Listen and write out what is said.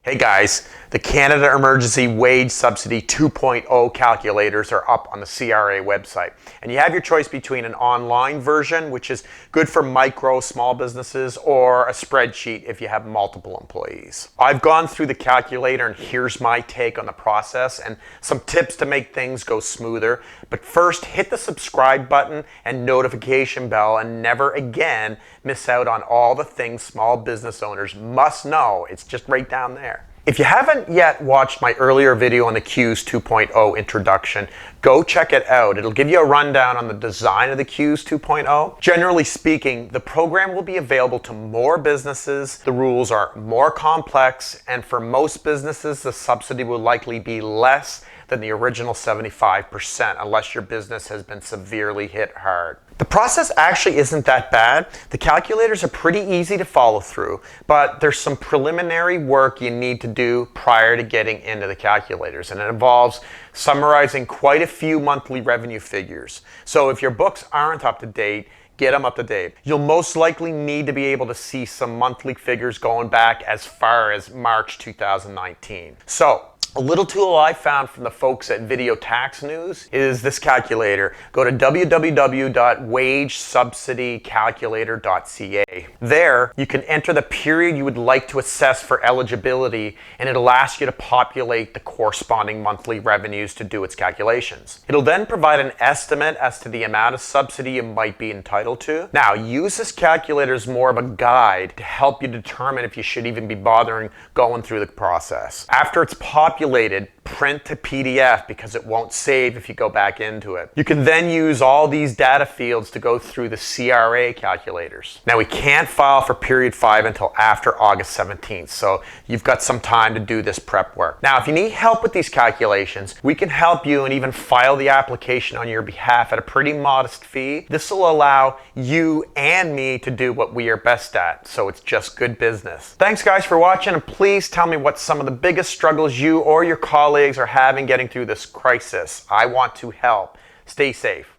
Hey guys, the Canada Emergency Wage Subsidy 2.0 calculators are up on the CRA website. And you have your choice between an online version, which is good for micro, small businesses, or a spreadsheet if you have multiple employees. I've gone through the calculator and here's my take on the process and some tips to make things go smoother. But first, hit the subscribe button and notification bell and never again miss out on all the things small business owners must know. It's just right down there. If you haven't yet watched my earlier video on the Cews 2.0 introduction, go check it out. It'll give you a rundown on the design of the Cews 2.0. Generally speaking, the program will be available to more businesses. The rules are more complex, and for most businesses, the subsidy will likely be less than the original 75%, unless your business has been severely hit hard. The process actually isn't that bad. The calculators are pretty easy to follow through, but there's some preliminary work you need to do prior to getting into the calculators, and it involves summarizing quite a few monthly revenue figures. So if your books aren't up to date, get them up to date. You'll most likely need to be able to see some monthly figures going back as far as March 2019. So, a little tool I found from the folks at Video Tax News is this calculator. Go to www.wagesubsidycalculator.ca. There, you can enter the period you would like to assess for eligibility, and it'll ask you to populate the corresponding monthly revenues to do its calculations. It'll then provide an estimate as to the amount of subsidy you might be entitled to. Now, use this calculator as more of a guide to help you determine if you should even be bothering going through the process. After it's populated, print to PDF because it won't save if you go back into it. You can then use all these data fields to go through the CRA calculators. Now, we can't file for period 5 until after August 17th, so you've got some time to do this prep work. Now, if you need help with these calculations, we can help you and even file the application on your behalf at a pretty modest fee. This will allow you and me to do what we are best at, so it's just good business. Thanks guys for watching, and please tell me what some of the biggest struggles you or your colleagues are having getting through this crisis. I want to help. Stay safe.